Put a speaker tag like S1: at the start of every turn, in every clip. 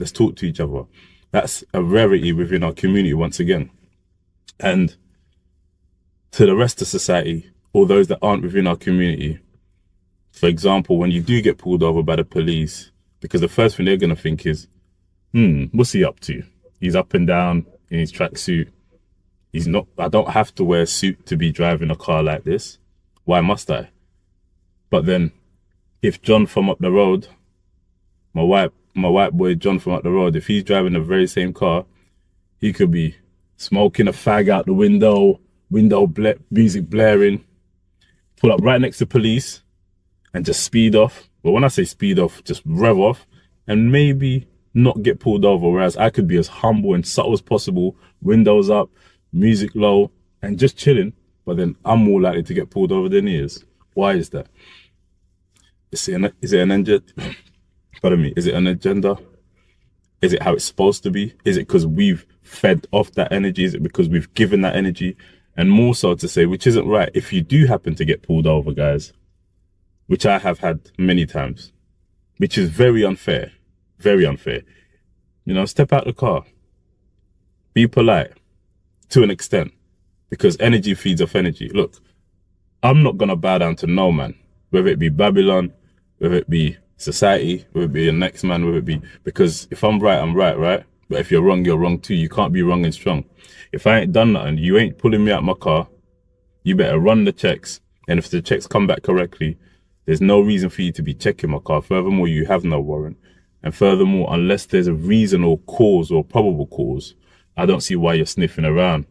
S1: Let's talk to each other. That's a rarity within our community once again. And to the rest of society, or those that aren't within our community, for example, when you do get pulled over by the police, because the first thing they're going to think is, what's he up to? He's up and down in his tracksuit. I don't have to wear a suit to be driving a car like this. Why must I? But then if John from up the road, my white boy John from up the road, if he's driving the very same car, he could be smoking a fag out the window, music blaring, pull up right next to police and just speed off. But when I say speed off, just rev off and maybe not get pulled over. Whereas I could be as humble and subtle as possible, windows up, music low, and just chilling. But then I'm more likely to get pulled over than he is. Why is that? Is it an agenda? Pardon me. Is it an agenda? Is it how it's supposed to be? Is it because we've fed off that energy? Is it because we've given that energy? And more so to say, which isn't right, if you do happen to get pulled over, guys, which I have had many times, which is very unfair, step out the car, be polite to an extent, because energy feeds off energy. Look, I'm not going to bow down to no man, whether it be Babylon, whether it be society, whether it be the next man, whether it be, because if I'm right, I'm right, right? But if you're wrong too. You can't be wrong and strong. If I ain't done nothing, you ain't pulling me out my car, you better run the checks. And if the checks come back correctly, there's no reason for you to be checking my car. Furthermore, you have no warrant. And furthermore, unless there's a reason or cause or probable cause, I don't see why you're sniffing around,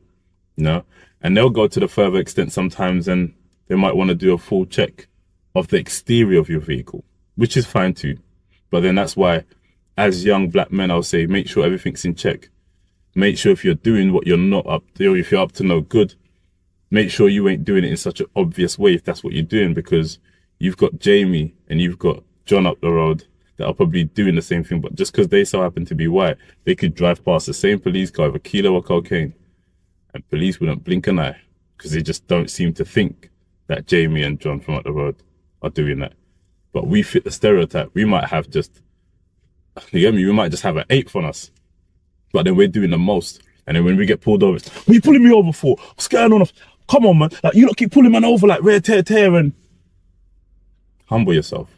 S1: And they'll go to the further extent sometimes, and they might want to do a full check of the exterior of your vehicle, which is fine too. But then that's why, as young black men, I'll say, make sure everything's in check. Make sure if you're doing what you're not up to, or if you're up to no good, make sure you ain't doing it in such an obvious way if that's what you're doing, because you've got Jamie and you've got John up the road that are probably doing the same thing, but just because they so happen to be white, they could drive past the same police car with a kilo of cocaine and police wouldn't blink an eye, because they just don't seem to think that Jamie and John from up the road are doing that. But we fit the stereotype. We might have just, you get me? We might just have an eighth on us, but then we're doing the most. And then when we get pulled over, it's, what are you pulling me over for? What's going on? Come on, man. Like, you lot keep pulling man over like rare tear, and humble yourself.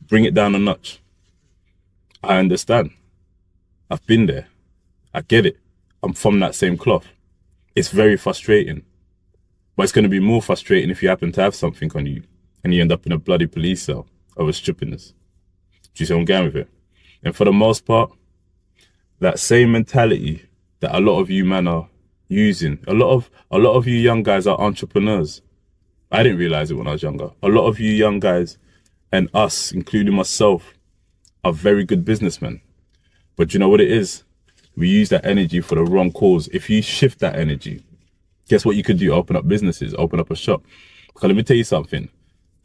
S1: Bring it down a notch. I understand. I've been there. I get it. I'm from that same cloth. It's very frustrating. But it's going to be more frustrating if you happen to have something on you and you end up in a bloody police cell over strippiness. Do you see what I'm going with it? And for the most part, that same mentality that a lot of you men are using, a lot of you young guys are entrepreneurs. I didn't realize it when I was younger. A lot of you young guys, and us, including myself, are very good businessmen. But you know what it is? We use that energy for the wrong cause. If you shift that energy, guess what you could do? Open up businesses, open up a shop. Because let me tell you something.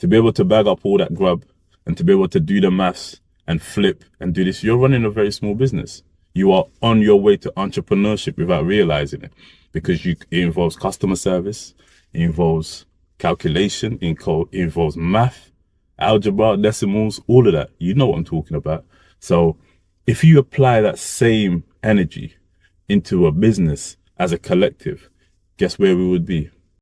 S1: To be able to bag up all that grub and to be able to do the maths and flip and do this, you're running a very small business. You are on your way to entrepreneurship without realizing it, because it involves customer service, it involves calculation, it involves math, algebra, decimals, all of that. You know what I'm talking about. So if you apply that same energy into a business as a collective, guess where we would be?